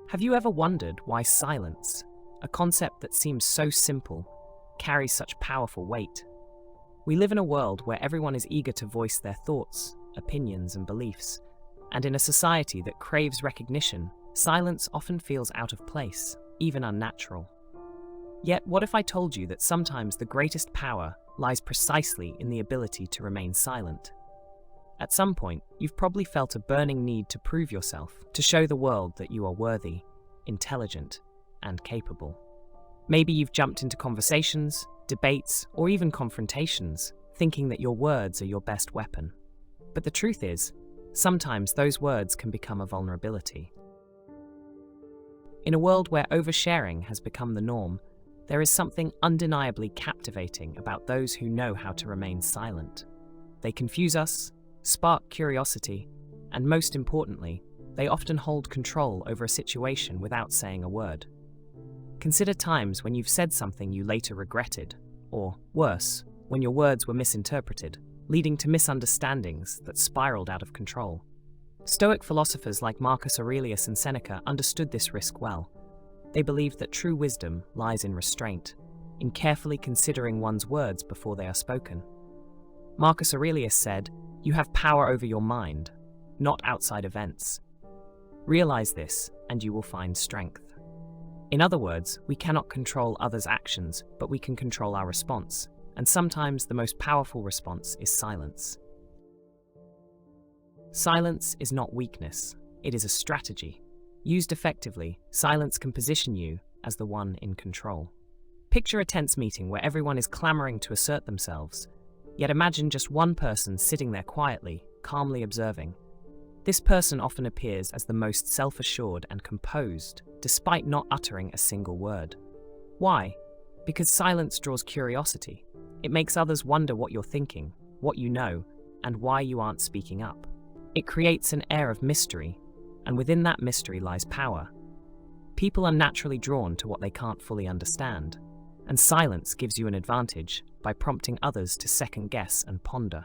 Have you ever wondered why silence, a concept that seems so simple, carries such powerful weight? We live in a world where everyone is eager to voice their thoughts, opinions, and beliefs, and in a society that craves recognition, silence often feels out of place, even unnatural. Yet, what if I told you that sometimes the greatest power lies precisely in the ability to remain silent? At some point, you've probably felt a burning need to prove yourself, to show the world that you are worthy, intelligent, and capable. Maybe you've jumped into conversations, debates, or even confrontations, thinking that your words are your best weapon. But the truth is, sometimes those words can become a vulnerability. In a world where oversharing has become the norm, there is something undeniably captivating about those who know how to remain silent. They confuse us, spark curiosity, and most importantly, they often hold control over a situation without saying a word. Consider times when you've said something you later regretted, or worse, when your words were misinterpreted, leading to misunderstandings that spiraled out of control. Stoic philosophers like Marcus Aurelius and Seneca understood this risk well. They believed that true wisdom lies in restraint, in carefully considering one's words before they are spoken. Marcus Aurelius said, "You have power over your mind, not outside events. Realize this, and you will find strength." In other words, we cannot control others' actions, but we can control our response, and sometimes the most powerful response is silence. Silence is not weakness, it is a strategy. Used effectively, silence can position you as the one in control. Picture a tense meeting where everyone is clamoring to assert themselves, yet imagine just one person sitting there quietly, calmly observing. This person often appears as the most self-assured and composed, despite not uttering a single word. Why? Because silence draws curiosity. It makes others wonder what you're thinking, what you know, and why you aren't speaking up. It creates an air of mystery, and within that mystery lies power. People are naturally drawn to what they can't fully understand, and silence gives you an advantage by prompting others to second-guess and ponder.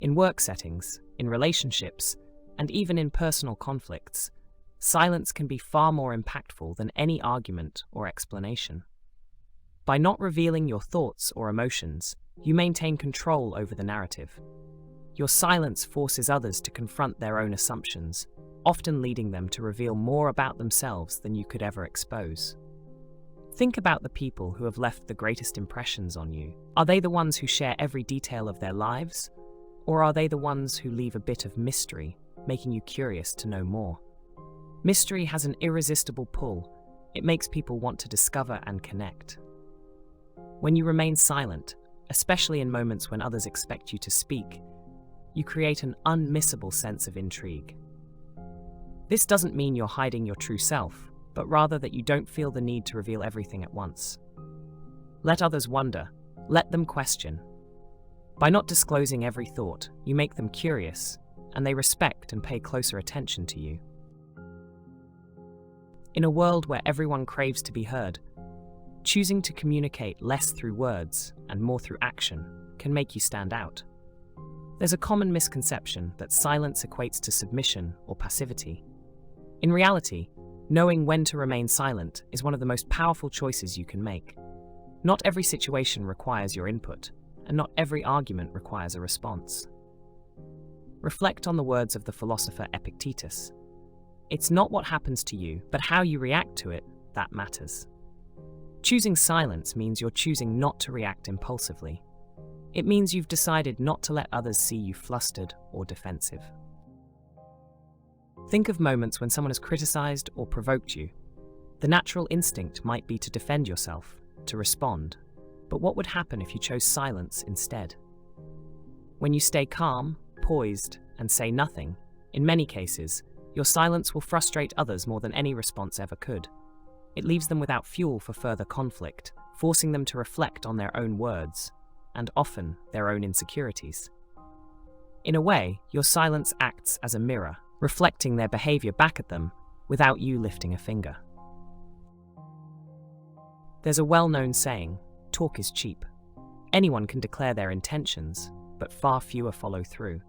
In work settings, in relationships, and even in personal conflicts, silence can be far more impactful than any argument or explanation. By not revealing your thoughts or emotions, you maintain control over the narrative. Your silence forces others to confront their own assumptions, often leading them to reveal more about themselves than you could ever expose. Think about the people who have left the greatest impressions on you. Are they the ones who share every detail of their lives? Or are they the ones who leave a bit of mystery, making you curious to know more? Mystery has an irresistible pull. It makes people want to discover and connect. When you remain silent, especially in moments when others expect you to speak, you create an unmissable sense of intrigue. This doesn't mean you're hiding your true self, but rather that you don't feel the need to reveal everything at once. Let others wonder, let them question. By not disclosing every thought, you make them curious, and they respect and pay closer attention to you. In a world where everyone craves to be heard, choosing to communicate less through words and more through action can make you stand out. There's a common misconception that silence equates to submission or passivity. In reality, knowing when to remain silent is one of the most powerful choices you can make. Not every situation requires your input, and not every argument requires a response. Reflect on the words of the philosopher Epictetus. It's not what happens to you, but how you react to it that matters. Choosing silence means you're choosing not to react impulsively. It means you've decided not to let others see you flustered or defensive. Think of moments when someone has criticized or provoked you. The natural instinct might be to defend yourself, to respond. But what would happen if you chose silence instead? When you stay calm, poised, and say nothing, in many cases, your silence will frustrate others more than any response ever could. It leaves them without fuel for further conflict, forcing them to reflect on their own words, and often their own insecurities. In a way, your silence acts as a mirror, reflecting their behavior back at them without you lifting a finger. There's a well-known saying, talk is cheap. Anyone can declare their intentions, but far fewer follow through.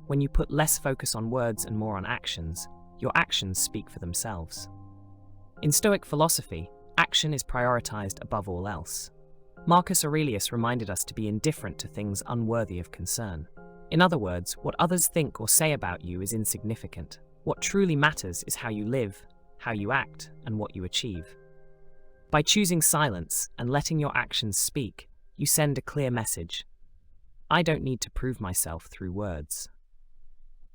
When you put less focus on words and more on actions, your actions speak for themselves. In Stoic philosophy, action is prioritized above all else. Marcus Aurelius reminded us to be indifferent to things unworthy of concern. In other words, what others think or say about you is insignificant. What truly matters is how you live, how you act, and what you achieve. By choosing silence and letting your actions speak, you send a clear message. I don't need to prove myself through words.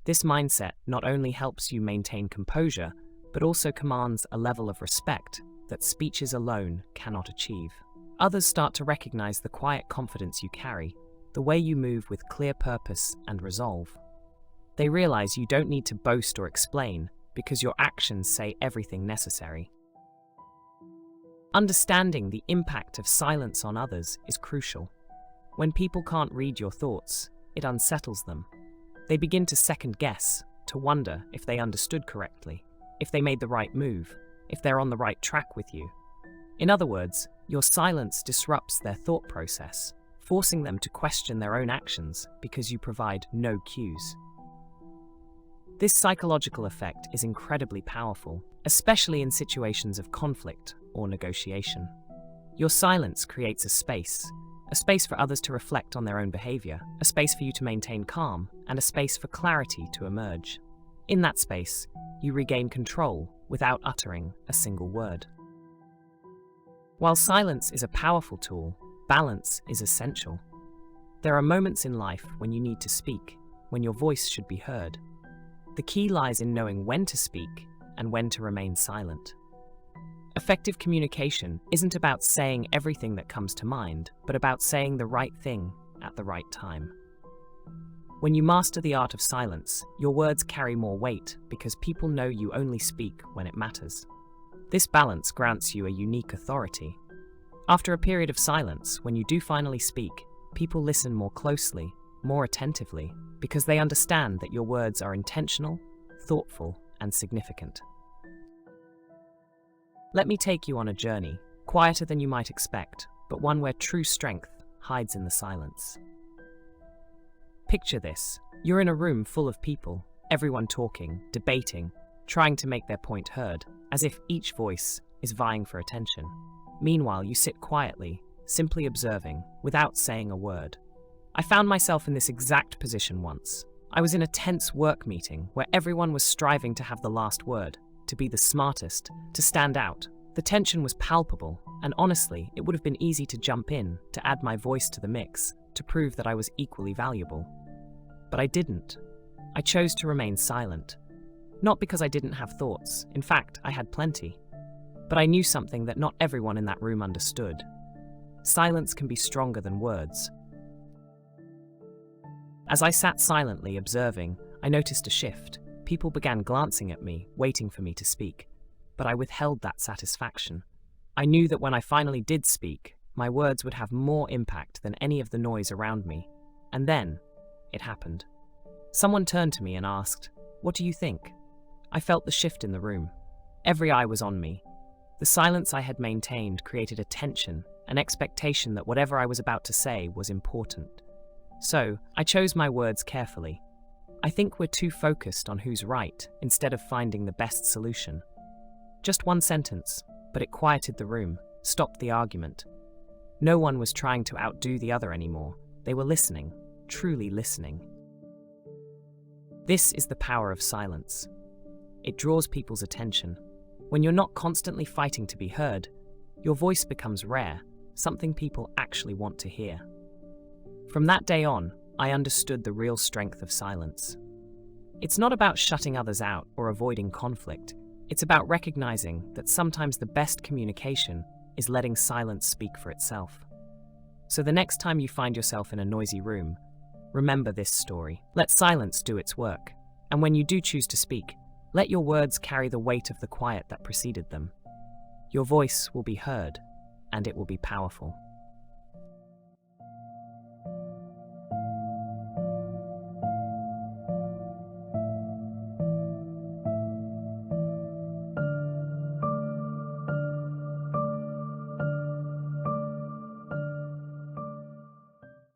This mindset not only helps you maintain composure, but also commands a level of respect that speeches alone cannot achieve. Others start to recognize the quiet confidence you carry, the way you move with clear purpose and resolve. They realize you don't need to boast or explain because your actions say everything necessary. Understanding the impact of silence on others is crucial. When people can't read your thoughts, it unsettles them. They begin to second guess, to wonder if they understood correctly, if they made the right move, if they're on the right track with you. In other words, your silence disrupts their thought process, forcing them to question their own actions because you provide no cues. This psychological effect is incredibly powerful, especially in situations of conflict or negotiation. Your silence creates a space for others to reflect on their own behavior, a space for you to maintain calm, and a space for clarity to emerge. In that space, you regain control without uttering a single word. While silence is a powerful tool, balance is essential. There are moments in life when you need to speak, when your voice should be heard. The key lies in knowing when to speak and when to remain silent. Effective communication isn't about saying everything that comes to mind, but about saying the right thing at the right time. When you master the art of silence, your words carry more weight because people know you only speak when it matters. This balance grants you a unique authority. After a period of silence, when you do finally speak, people listen more closely, more attentively, because they understand that your words are intentional, thoughtful, and significant. Let me take you on a journey, quieter than you might expect, but one where true strength hides in the silence. Picture this. You're in a room full of people, everyone talking, debating, trying to make their point heard, as if each voice is vying for attention. Meanwhile, you sit quietly, simply observing, without saying a word. I found myself in this exact position once. I was in a tense work meeting where everyone was striving to have the last word, to be the smartest, to stand out. The tension was palpable, and honestly, it would have been easy to jump in, to add my voice to the mix, to prove that I was equally valuable. But I didn't. I chose to remain silent. Not because I didn't have thoughts. In fact, I had plenty. But I knew something that not everyone in that room understood. Silence can be stronger than words. As I sat silently observing, I noticed a shift. People began glancing at me, waiting for me to speak. But I withheld that satisfaction. I knew that when I finally did speak, my words would have more impact than any of the noise around me. And then, it happened. Someone turned to me and asked, "What do you think?" I felt the shift in the room. Every eye was on me. The silence I had maintained created a tension, an expectation that whatever I was about to say was important. So, I chose my words carefully. I think we're too focused on who's right instead of finding the best solution. Just one sentence, but it quieted the room, stopped the argument. No one was trying to outdo the other anymore. They were listening, truly listening. This is the power of silence. It draws people's attention. When you're not constantly fighting to be heard, your voice becomes rare, something people actually want to hear. From that day on, I understood the real strength of silence. It's not about shutting others out or avoiding conflict. It's about recognizing that sometimes the best communication is letting silence speak for itself. So the next time you find yourself in a noisy room, remember this story. Let silence do its work. And when you do choose to speak, let your words carry the weight of the quiet that preceded them. Your voice will be heard, and it will be powerful.